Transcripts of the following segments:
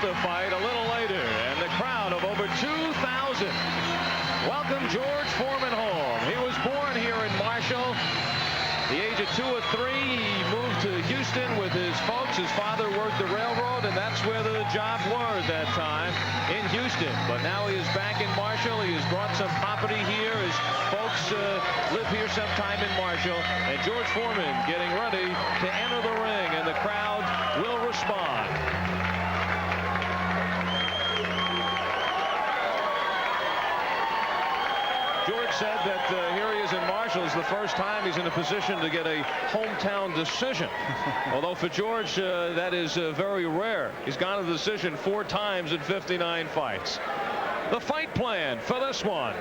the fight a little later, and the crowd of over 2,000 welcome George Foreman home. He was born here in Marshall. At the age of 2 or 3, he moved to Houston with his folks. His father worked the railroad, and that's where the jobs were at that time, in Houston. But now he is back in Marshall. He has brought some property here. His folks live here sometime in Marshall. And George Foreman getting ready to enter the ring, and the crowd will respond. George said that here he is in Marshall. It's the first time he's in a position to get a hometown decision. Although for George, that is very rare. He's gone to the decision 4 times in 59 fights. The fight plan for this one.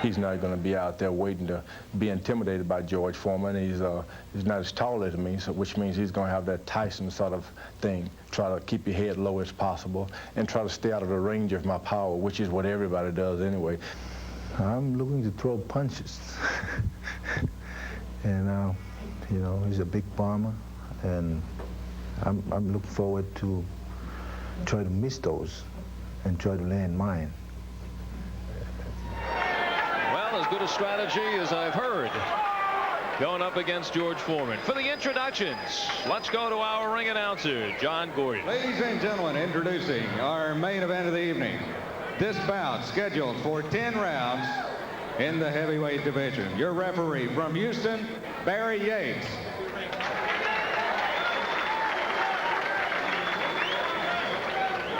He's not going to be out there waiting to be intimidated by George Foreman. He's not as tall as me, so which means he's going to have that Tyson sort of thing. Try to keep your head low as possible and try to stay out of the range of my power, which is what everybody does anyway. I'm looking to throw punches. And, you know, he's a big farmer, and I'm looking forward to try to miss those and try to land mine. As good a strategy as I've heard going up against George Foreman. For the introductions, let's go to our ring announcer, John Gordon. Ladies and gentlemen, introducing our main event of the evening. This bout scheduled for 10 rounds in the heavyweight division. Your referee from Houston, Barry Yates.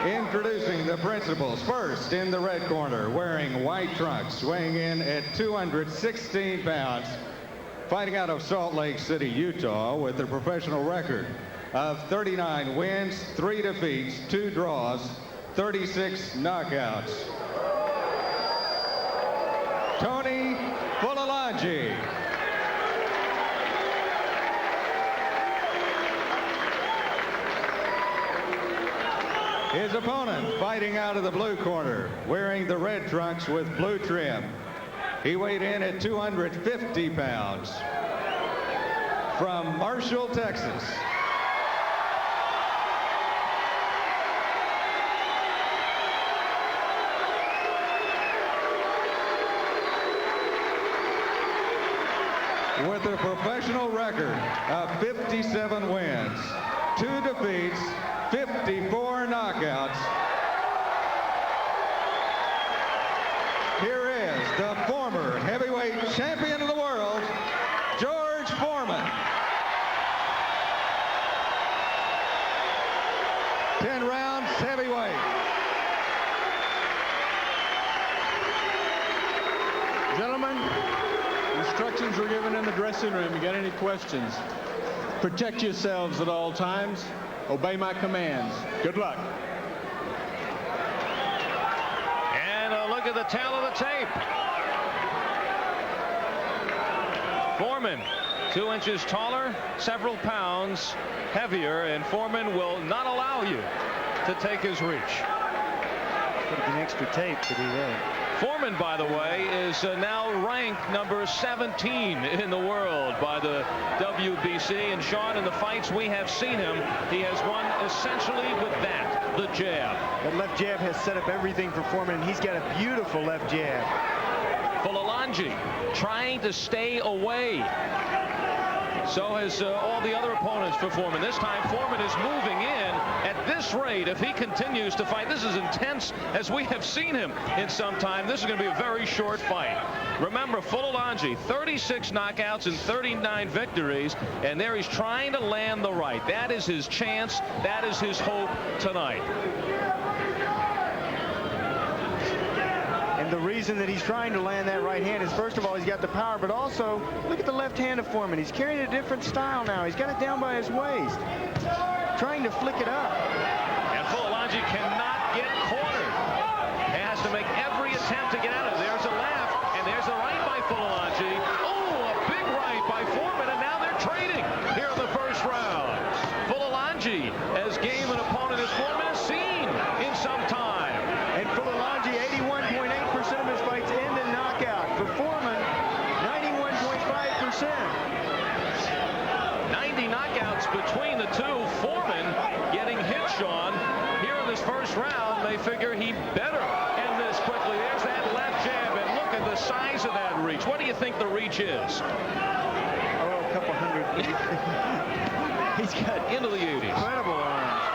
Introducing the principals. First, in the red corner, wearing white trunks, weighing in at 216 pounds, fighting out of Salt Lake City, Utah, with a professional record of 39 wins, 3 defeats, 2 draws, 36 knockouts. Tony Fulilangi. His opponent, fighting out of the blue corner, wearing the red trunks with blue trim. He weighed in at 250 pounds. From Marshall, Texas. With a professional record of 57 wins, 2 defeats, 54 knockouts. Here is the former heavyweight champion of the world, George Foreman. 10 rounds heavyweight. Gentlemen, instructions were given in the dressing room. You got any questions? Protect yourselves at all times. Obey my commands. Good luck. And a look at the tail of the tape. Foreman, 2 inches taller, several pounds heavier, and Foreman will not allow you to take his reach. Put an extra tape to do that. Foreman, by the way, is now ranked number 17 in the world by the WBC. And Sean, in the fights we have seen him, he has won essentially with that, the jab. That left jab has set up everything for Foreman, and he's got a beautiful left jab. Fulilangi trying to stay away. So has all the other opponents for Foreman. This time Foreman is moving in at this rate. If he continues to fight, this is intense as we have seen him in some time. This is going to be a very short fight. Remember, Fulilangi, 36 knockouts and 39 victories, and there he's trying to land the right. That is his chance. That is his hope tonight. And the reason that he's trying to land that right hand is, first of all, he's got the power, but also, look at the left hand of Foreman. He's carrying a different style now. He's got it down by his waist, trying to flick it up. And Fulilangi cannot get cornered. He has to make every attempt to get out of it. There's a left, and there's a right by Fulilangi. Oh, a big right by Foreman, and now they're trading here in the first round. Fulilangi as game an opponent as Foreman has seen in some time. And Fulilangi, 81.8% of his fights end in knockout. For Foreman, 91.5%. 98% knockouts between the two. Foreman getting hit on here in this first round. They figure he better end this quickly. There's that left jab, and look at the size of that reach. What do you think the reach is? Oh, a couple hundred feet. He's got into the 80s. Incredible arms.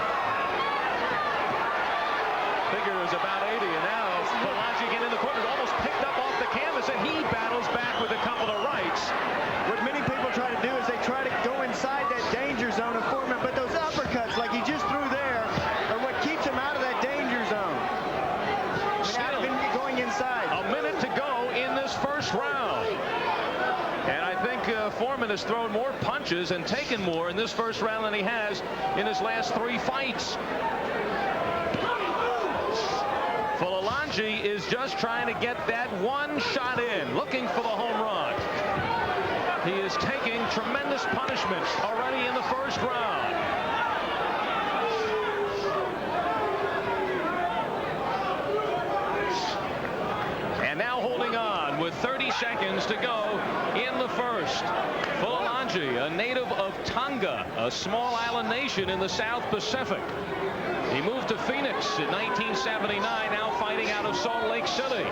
Figure is about 80, and now Fulilangi again in the corner, almost picked up off the canvas, and he battles back with a couple of rights. What many people try to do is they try to go inside that danger zone of Foreman, but those uppercuts, like he just threw there, are what keeps him out of that danger zone. Without him going inside. A minute to go in this first round. And I think Foreman has thrown more punches and taken more in this first round than he has in his last 3 fights. Fulilangi is just trying to get that one shot in, looking for the home run. He is taking tremendous punishment already in the first round. And now holding on with 30 seconds to go in the first. Fulilangi, a native of Tonga, a small island nation in the South Pacific. He moved to Phoenix in 1979, now fighting out of Salt Lake City.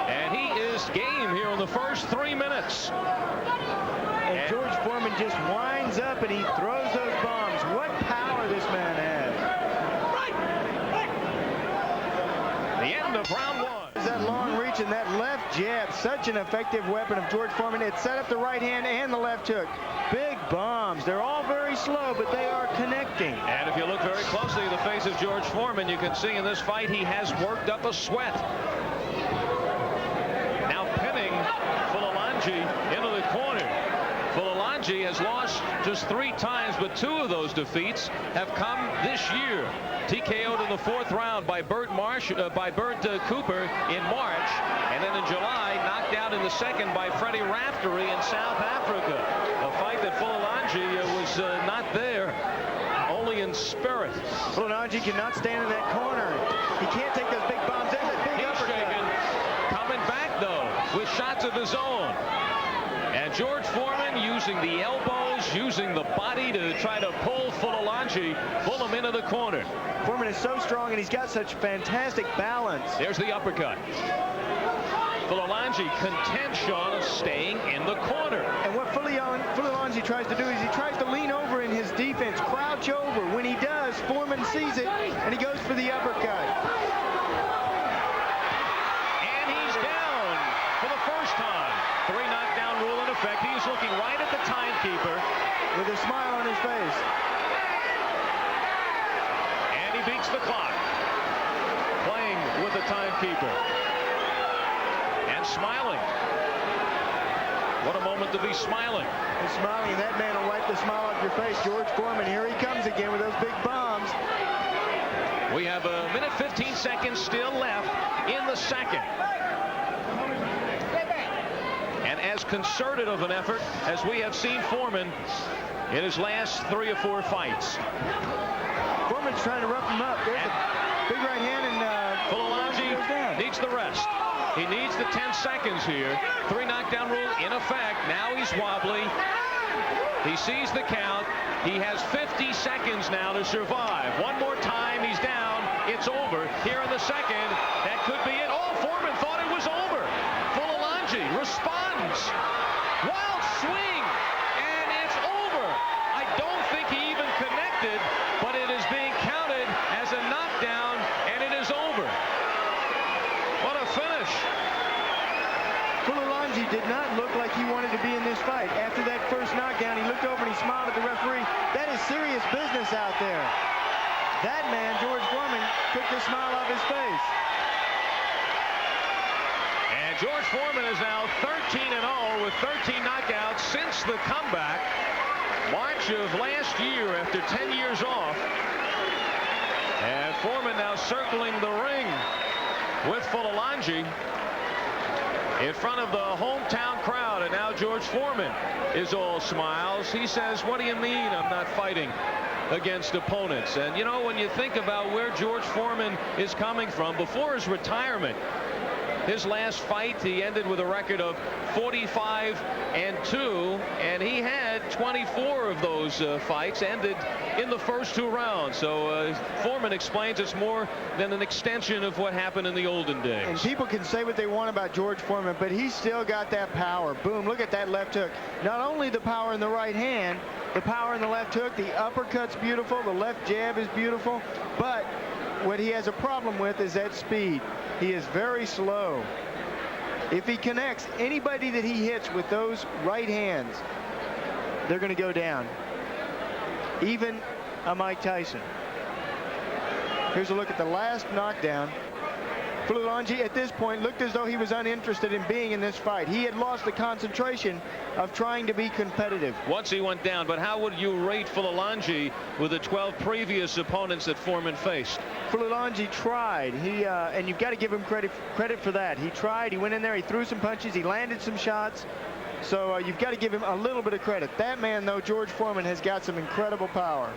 And he is game here in the first 3 minutes. And George Foreman just winds up and he throws those bombs. What power this man has. The end of round 1. That long reach and that left jab, such an effective weapon of George Foreman. It set up the right hand and the left hook. Big bombs. They're all very slow, but they are connecting. And if you look very closely at the face of George Foreman, you can see in this fight he has worked up a sweat. Now pinning Fulilangi into the corner. Fulilangi has lost just 3 times, but 2 of those defeats have come this year. TKO'd in the 4th round by Bert Cooper in March, and then in July knocked out in the 2nd by Freddie Raftery in South Africa. A fight that Fulilangi was not there, only in spirit. Fulilangi cannot stand in that corner. He can't take those big bombs. There's a big He's uppercut. shaken, coming back though with shots of his own. And George Foreman using the elbows, using the body to try to pull Fulilangi, pull him into the corner. Foreman is so strong and he's got such fantastic balance. There's the uppercut. Fulilangi content, Sean, of staying in the corner. And what Fulilangi tries to do is he tries to lean over in his defense, crouch over. When he does, Foreman sees it and he goes for the uppercut. And he's down for the first time. 3 knockdown rule in effect. He's looking right at the timekeeper with a smile on his face. And he beats the clock. Playing with the timekeeper. And smiling. What a moment to be smiling. And smiling, that man will wipe the smile off your face. George Foreman, here he comes again with those big bombs. We have a minute 15 seconds still left in the 2nd. And as concerted of an effort as we have seen Foreman in his last 3 or 4 fights. Foreman's trying to rough him up. There's a big right hand, and Fulilangi needs the rest. He needs the 10 seconds here. 3 knockdown rule in effect. Now he's wobbly. He sees the count. He has 50 seconds now to survive. One more time, he's down. It's over here in the 2nd. That could be it. Oh, Foreman thought it was over. Fulilangi responds. Wild swing, and it's over. I don't think he even connected, but it is being counted as a knockdown, and it is over. What a finish. Fulilangi did not look like he wanted to be in this fight. After that first knockdown, he looked over and he smiled at the referee. That is serious business out there. That man, George Foreman, took the smile off his face. And George Foreman is now 13-0 with 13 knockouts since the comeback. March of last year after 10 years off. And Foreman now circling the ring with Fulilangi in front of the hometown crowd. And now George Foreman is all smiles. He says, what do you mean I'm not fighting against opponents? And you know, when you think about where George Foreman is coming from, before his retirement, His last fight, he ended with a record of 45-2, and he had 24 of those fights ended in the first 2 rounds. So Foreman explains it's more than an extension of what happened in the olden days. And people can say what they want about George Foreman, but he's still got that power. Boom, look at that left hook. Not only the power in the right hand, the power in the left hook, the uppercut's beautiful, the left jab is beautiful, but what he has a problem with is that speed. He is very slow. If he connects anybody that he hits with those right hands, they're going to go down. Even a Mike Tyson. Here's a look at the last knockdown. Fulilangi at this point looked as though he was uninterested in being in this fight. He had lost the concentration of trying to be competitive. Once he went down, but how would you rate Fulilangi with the 12 previous opponents that Foreman faced? Fulilangi tried. And you've got to give him credit for that. He tried. He went in there. He threw some punches. He landed some shots. So you've got to give him a little bit of credit. That man, though, George Foreman, has got some incredible power.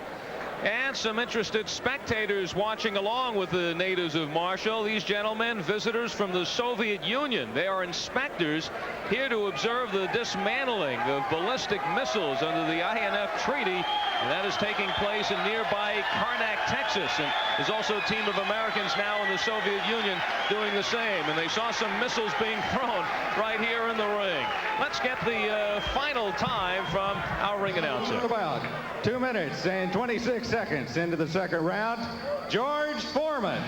And some interested spectators watching along with the natives of Marshall. These gentlemen, visitors from the Soviet Union. They are inspectors here to observe the dismantling of ballistic missiles under the INF Treaty. And that is taking place in nearby Karnak, Texas. And there's also a team of Americans now in the Soviet Union doing the same. And they saw some missiles being thrown right here in the ring. Let's get the final time from our ring announcer. About 2 minutes and 26 seconds into the second round. George Foreman.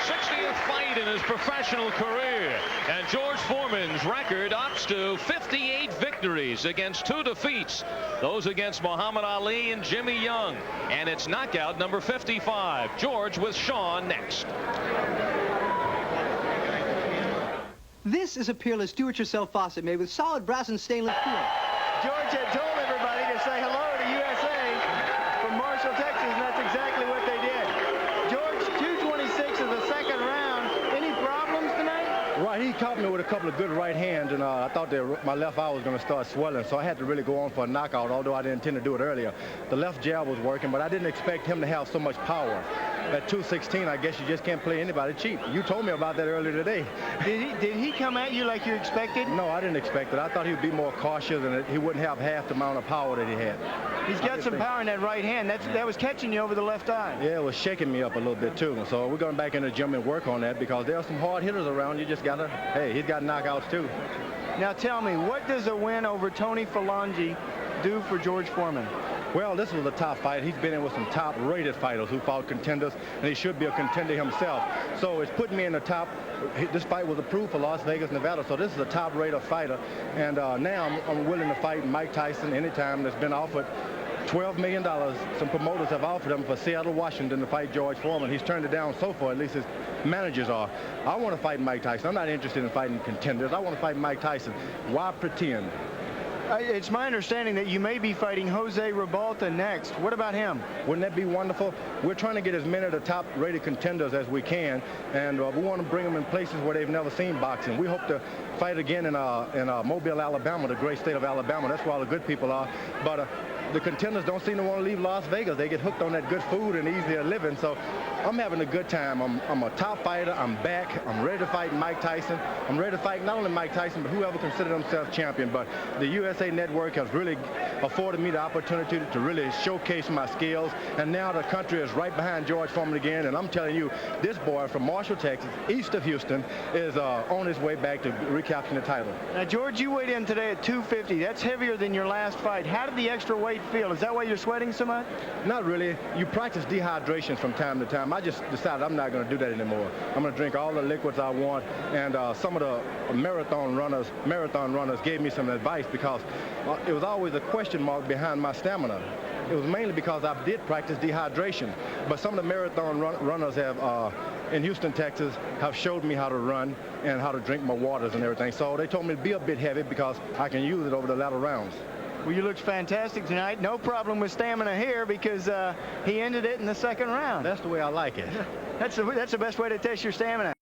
60th fight in his professional career, and George Foreman's record ups to 58 victories against 2 defeats, those against Muhammad Ali and Jimmy Young, and it's knockout number 55. George with Sean next. This is a peerless do-it-yourself faucet made with solid brass and stainless steel. George had told everybody to say hello to USA from Marshall, Texas, and that's exactly what they did. George, 226 is the second round. Any problems tonight? Right, he caught me with a couple of good right hands, and I thought that my left eye was going to start swelling, so I had to really go on for a knockout, although I didn't intend to do it earlier. The left jab was working, but I didn't expect him to have so much power. At 216, I guess you just can't play anybody cheap. You told me about that earlier today. Did he come at you like you expected? No, I didn't expect it. I thought he would be more cautious and he wouldn't have half the amount of power that he had. He's got some power in that right hand. That was catching you over the left eye. Yeah, it was shaking me up a little bit too. So we're going back in the gym and work on that because there are some hard hitters around. You just got to, hey, he's got knockouts too. Now tell me, what does a win over Tony Fulilangi do for George Foreman? Well, this was a top fight. He's been in with some top-rated fighters who fought contenders, and he should be a contender himself. So it's putting me in the top. This fight was approved for Las Vegas, Nevada, so this is a top-rated fighter. And now I'm willing to fight Mike Tyson anytime that's been offered. $12 million. Some promoters have offered him for Seattle, Washington to fight George Foreman. He's turned it down so far, at least his managers are. I want to fight Mike Tyson. I'm not interested in fighting contenders. I want to fight Mike Tyson. Why pretend? It's my understanding that you may be fighting Jose Ribalta next. What about him? Wouldn't that be wonderful? We're trying to get as many of the top-rated contenders as we can, and we want to bring them in places where they've never seen boxing. We hope to fight again in Mobile, Alabama, the great state of Alabama. That's where all the good people are. But the contenders don't seem to want to leave Las Vegas. They get hooked on that good food and easier living. So I'm having a good time. I'm a top fighter. I'm back. I'm ready to fight Mike Tyson. I'm ready to fight not only Mike Tyson, but whoever considers themselves champion. But the USA Network has really afforded me the opportunity to really showcase my skills. And now the country is right behind George Foreman again. And I'm telling you, this boy from Marshall, Texas, east of Houston, is on his way back to recapturing the title. Now, George, you weighed in today at 250. That's heavier than your last fight. How did the extra weight feel? Is that why you're sweating so much? Not really. You practice dehydration from time to time. I just decided I'm not going to do that anymore. I'm going to drink all the liquids I want. And some of the marathon runners gave me some advice because it was always a question mark behind my stamina. It was mainly because I did practice dehydration. But some of the marathon runners have in Houston, Texas, have showed me how to run and how to drink my waters and everything. So they told me to be a bit heavy because I can use it over the latter rounds. Well, you looked fantastic tonight. No problem with stamina here because he ended it in the second round. That's the way I like it. That's the best way to test your stamina.